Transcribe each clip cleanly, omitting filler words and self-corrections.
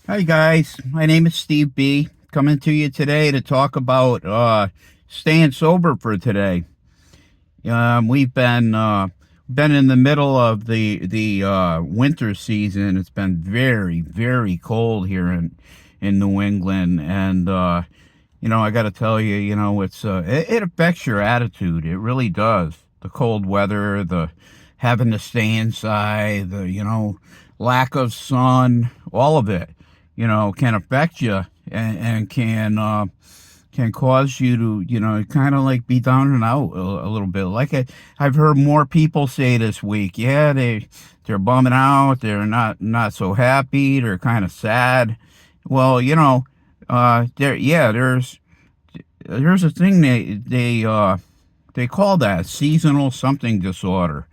Hi guys, my name is Steve B. Coming to you today to talk about staying sober for today. We've been in the middle of the winter season. It's been very cold here in New England, and I got to tell you, it affects your attitude. It really does. The cold weather, the having to stay inside, the lack of sun, all of it, can affect you and can cause you to, kind of like be down and out a little bit. I've heard more people say this week, yeah, they're bumming out, they're not so happy, they're kind of sad. Well, there's a thing they call that seasonal something disorder.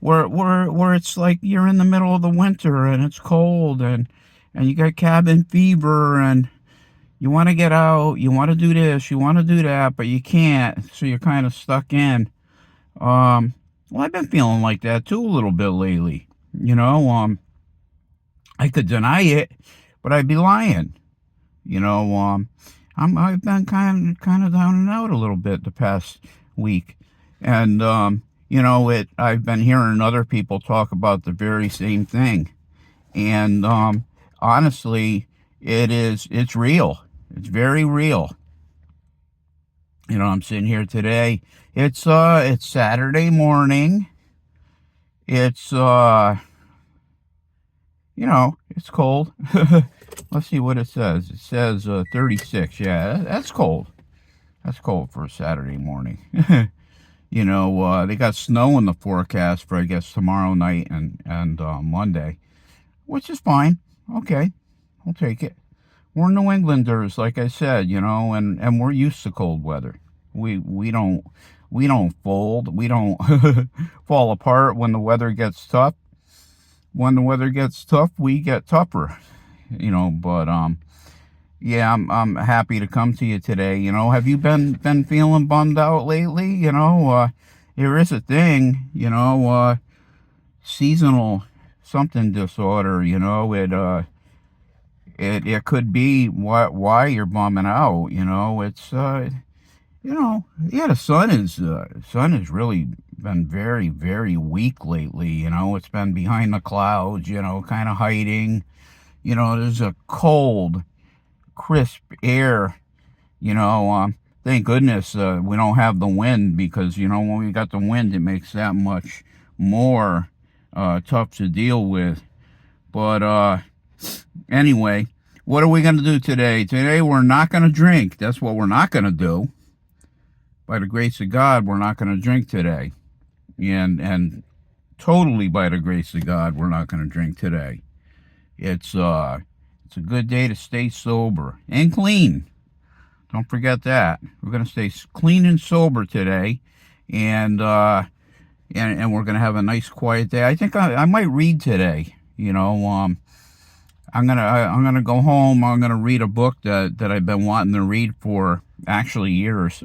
Where it's like you're in the middle of the winter and it's cold and you got cabin fever and you want to get out, you want to do this, you want to do that, but you can't, so you're kind of stuck in. Well, I've been feeling like that too a little bit lately. I could deny it, but I'd be lying. You know, I've been kind of down and out a little bit the past week, and I've been hearing other people talk about the very same thing, and honestly, it's real. It's very real. I'm sitting here today. It's Saturday morning. It's it's cold. Let's see what it says. It says 36. Yeah, that's cold. That's cold for a Saturday morning. They got snow in the forecast for, I guess, tomorrow night and Monday, which is fine. Okay, I'll take it. We're New Englanders, like I said, and we're used to cold weather. We don't fold. We don't fall apart when the weather gets tough. When the weather gets tough, we get tougher. But yeah, I'm happy to come to you today. Have you been feeling bummed out lately? There is a thing, seasonal something disorder. It could be why you're bumming out. It's yeah, the sun has really been very weak lately. It's been behind the clouds. Kind of hiding. There's a cold, crisp air. Thank goodness we don't have the wind, because when we got the wind, it makes that much more tough to deal with. But anyway, what are we going to do today? Today we're not going to drink. That's what we're not going to do. By the grace of God, we're not going to drink today, and totally by the grace of God, we're not going to drink today. It's a good day to stay sober and clean. Don't forget that. We're going to stay clean and sober today, and we're going to have a nice quiet day. I think I might read today. I'm gonna go home. I'm gonna read a book that I've been wanting to read for actually years.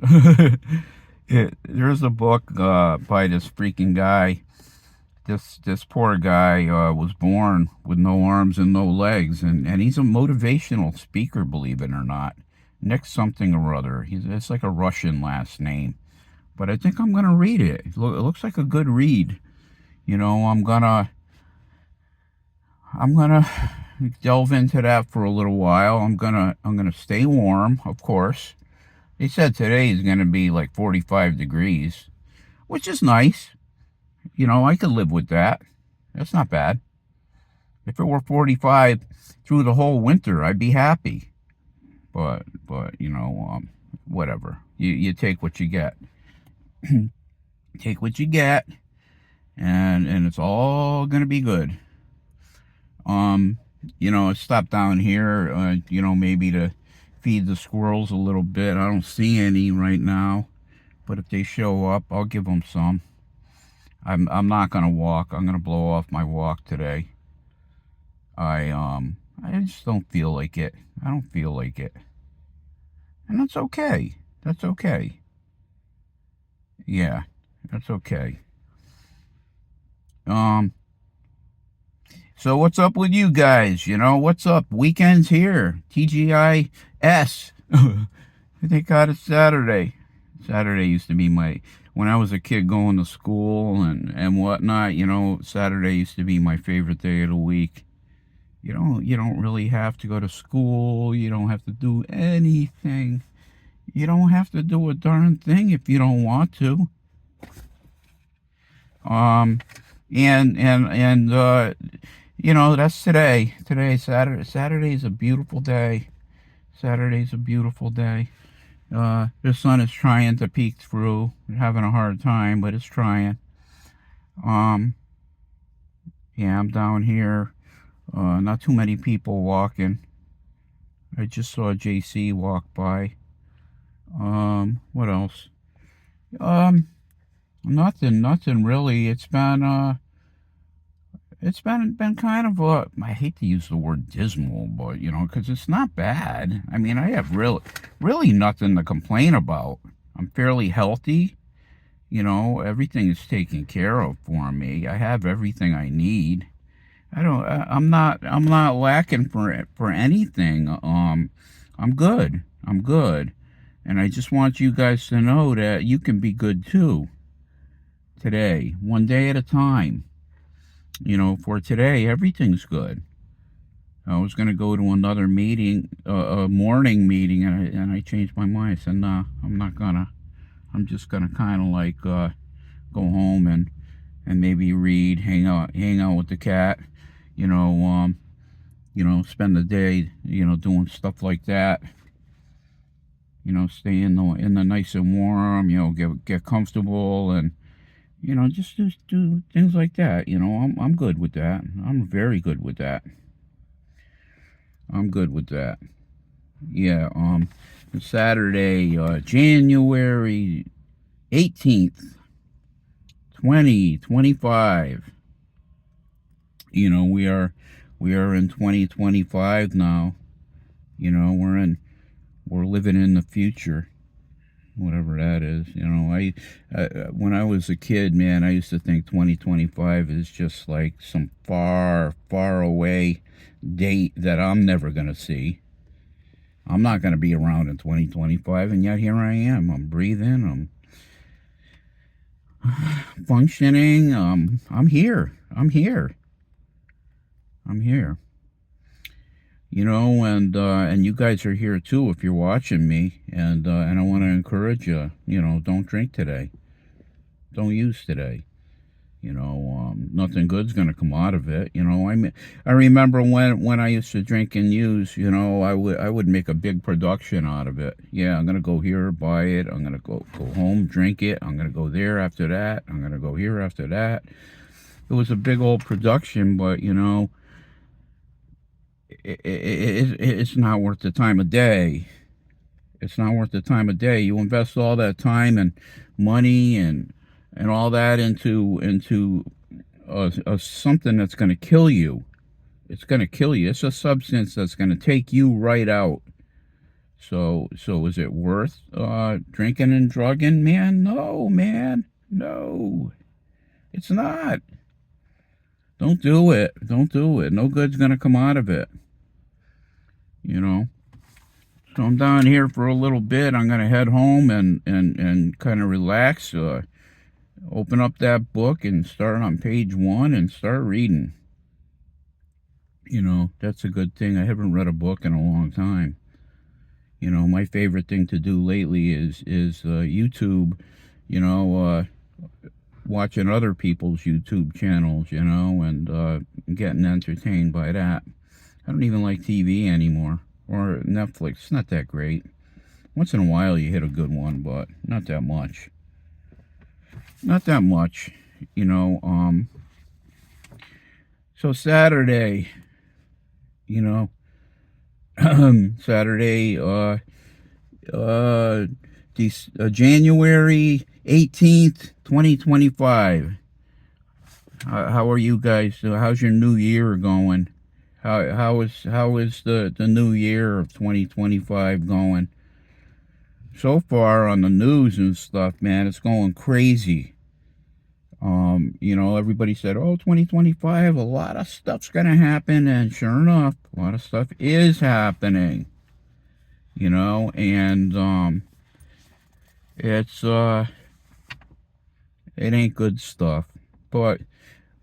There's a book by this freaking guy. This poor guy was born with no arms and no legs, and he's a motivational speaker, believe it or not. Nick something or other. It's like a Russian last name, but I think I'm gonna read it. It looks like a good read. I'm gonna delve into that for a little while. I'm gonna stay warm, of course. They said today is gonna be like 45 degrees, which is nice. I could live with that. That's not bad. If it were 45 through the whole winter, I'd be happy. But whatever. You take what you get. Take what you get, and it's all gonna be good. I stopped down here, maybe to feed the squirrels a little bit. I don't see any right now, but if they show up, I'll give them some. I'm not gonna walk. I'm gonna blow off my walk today. I just don't feel like it. I don't feel like it, and that's okay. That's okay. Yeah, that's okay. Um, So what's up with you guys? You know, what's up? Weekend's here. TGIS. Thank God it's Saturday. Saturday used to be when I was a kid going to school and whatnot, you know, Saturday used to be my favorite day of the week. You don't really have to go to school. You don't have to do anything. You don't have to do a darn thing if you don't want to. Um, and you know, that's today. Today, Saturday. Saturday's a beautiful day. Saturday's a beautiful day. The sun is trying to peek through. Having a hard time, but it's trying. Um, yeah, I'm down here. Not too many people walking. I just saw JC walk by. What else? Um, nothing really. It's been kind of I hate to use the word dismal, but you know, because it's not bad. I mean, I have really nothing to complain about. I'm fairly healthy. You know, everything is taken care of for me. I have everything I need. I'm not lacking for anything. I'm good. I'm good. And I just want you guys to know that you can be good too. Today, one day at a time. You know, for today, everything's good. I was going to go to another meeting, a morning meeting, and I changed my mind. I said, nah, I'm not gonna. I'm just gonna kind of like go home and maybe read, hang out with the cat. You know, spend the day, doing stuff like that. You know, stay in the nice and warm. You know, get comfortable and just do things like that. You know, I'm good with that. I'm very good with that. I'm good with that. Yeah. Saturday, January 18th, 2025. You know, we are in 2025 now. You know, we're living in the future, whatever that is. You know, when I was a kid, man, I used to think 2025 is just like some far away date that I'm never going to see. I'm not going to be around in 2025, and yet here I am. I'm breathing. I'm functioning. I'm here. I'm here. I'm here. You know, and you guys are here too if you're watching me, and I want to encourage you. You know, don't drink today. Don't use today. You know, nothing good's gonna come out of it. You know, I remember when I used to drink and use. You know, I would make a big production out of it. Yeah, I'm gonna go here, buy it. I'm gonna go home, drink it. I'm gonna go there after that. I'm gonna go here after that. It was a big old production, but you know, it's not worth the time of day. It's not worth the time of day. You invest all that time and money and all that into something that's going to kill you. It's going to kill you. It's a substance that's going to take you right out. So is it worth drinking and drugging, man? No, man. No, it's not. Don't do it. Don't do it. No good's going to come out of it. You know. So I'm down here for a little bit. I'm going to head home and kind of relax. Open up that book and start on page 1 and start reading. You know, that's a good thing. I haven't read a book in a long time. You know, my favorite thing to do lately is YouTube, you know, watching other people's YouTube channels, you know, and getting entertained by that. I don't even like TV anymore. Or Netflix. It's not that great. Once in a while you hit a good one, but not that much. Not that much, you know. So Saturday, you know, Saturday, January 18th, 2025. How are you guys? How's your new year going? How is the new year of 2025 going? So far on the news and stuff, man, it's going crazy. Everybody said, oh, 2025, a lot of stuff's going to happen. And sure enough, a lot of stuff is happening, and it's, it ain't good stuff. But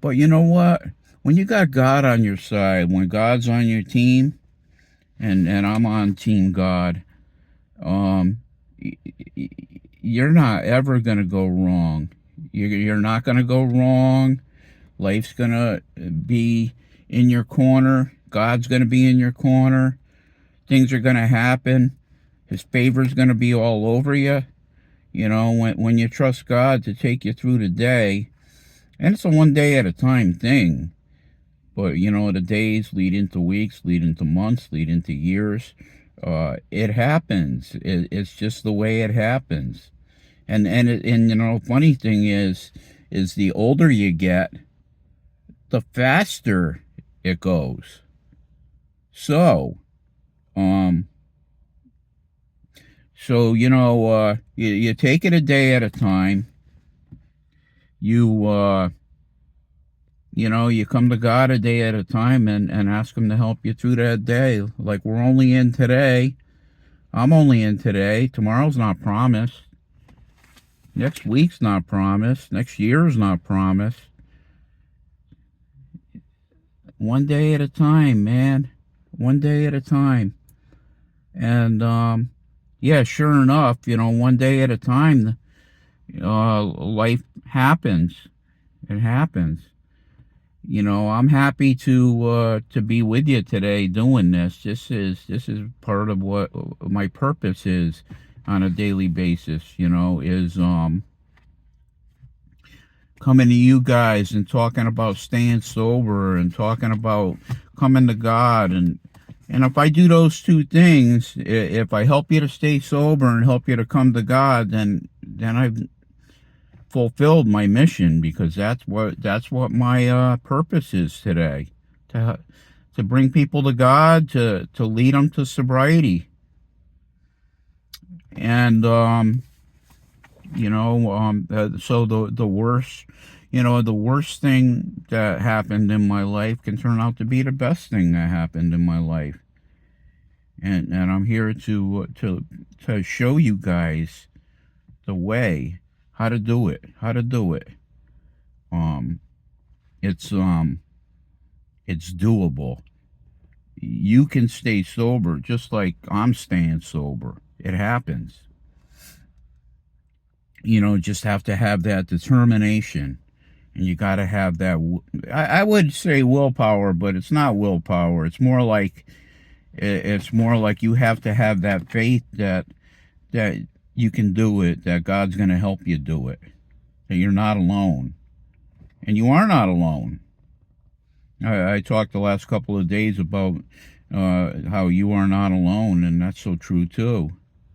you know what? When you got God on your side, when God's on your team, and I'm on Team God, um, you're not ever going to go wrong. You're not going to go wrong. Life's going to be in your corner. God's going to be in your corner. Things are going to happen. His favor's going to be all over you. When you trust God to take you through the day, and it's a one day at a time thing, but the days lead into weeks, lead into months, lead into years. It happens. It's just the way it happens. And funny thing is the older you get, the faster it goes. So, you take it a day at a time. You come to God a day at a time and ask Him to help you through that day. Like we're only in today. I'm only in today. Tomorrow's not promised. Next week's not promised. Next year's not promised. One day at a time, man. One day at a time. And, yeah, sure enough, one day at a time, life happens. It happens. I'm happy to be with you today doing this. This is part of what my purpose is on a daily basis, is coming to you guys and talking about staying sober and talking about coming to God. And if I do those two things, if I help you to stay sober and help you to come to God, then I've fulfilled my mission, because that's what my purpose is today, to bring people to God, to lead them to sobriety. And so the worst the worst thing that happened in my life can turn out to be the best thing that happened in my life. And I'm here to show you guys the way, how to do it. It's doable. You can stay sober just like I'm staying sober. It happens. Just have to have that determination, and you got to have that. I would say willpower, but it's not willpower. It's more like you have to have that faith that you can do it, that God's going to help you do it, that you're not alone, and you are not alone. I talked the last couple of days about how you are not alone, and that's so true too.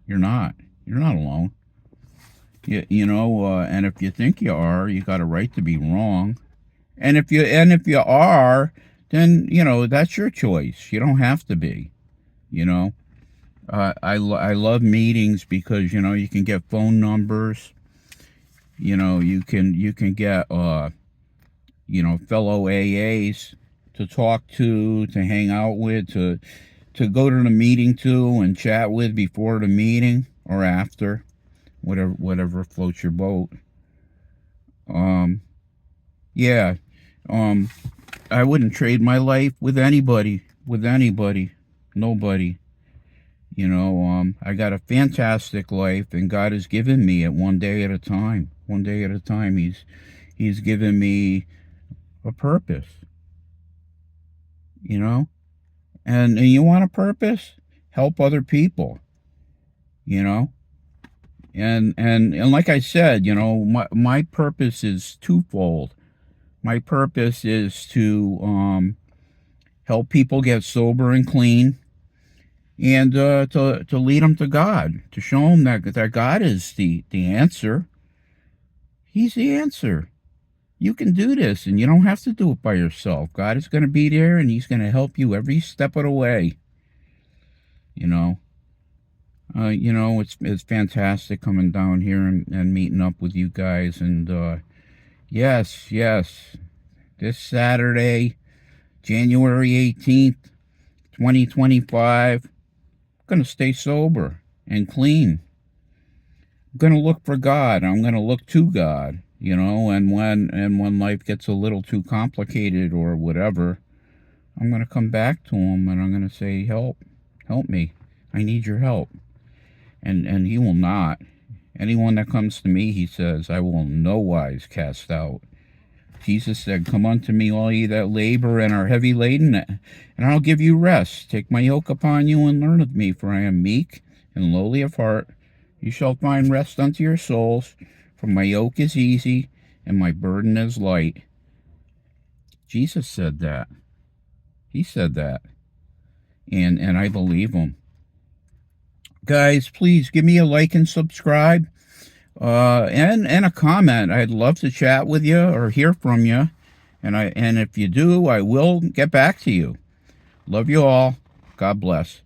You're not alone. And if you think you are, you got a right to be wrong. And if you are, then that's your choice. You don't have to be. I love meetings because you can get phone numbers. You can get fellow AAs to talk to hang out with, to go to the meeting to and chat with before the meeting or after. Whatever floats your boat. Yeah. I wouldn't trade my life with anybody. Nobody. I got a fantastic life, and God has given me it one day at a time. One day at a time. He's given me a purpose. And you want a purpose? Help other people. And like I said, my purpose is twofold. My purpose is to help people get sober and clean, and to lead them to God, to show them that God is the answer. He's the answer. You can do this, and you don't have to do it by yourself. God is going to be there, and He's going to help you every step of the way. It's fantastic coming down here and meeting up with you guys, and Yes, yes. This Saturday, January 18th, 2025, I'm going to stay sober and clean. I'm going to look for God. I'm going to look to God, and when life gets a little too complicated or whatever, I'm going to come back to him and I'm going to say, help me. I need your help. And he will not. Anyone that comes to me, he says, I will in no wise cast out. Jesus said, come unto me, all ye that labor and are heavy laden, and I'll give you rest. Take my yoke upon you and learn of me, for I am meek and lowly of heart. You shall find rest unto your souls, for my yoke is easy and my burden is light. Jesus said that. He said that. And I believe him. Guys, please give me a like and subscribe. And a comment. I'd love to chat with you or hear from you. And if you do, I will get back to you. Love you all. God bless.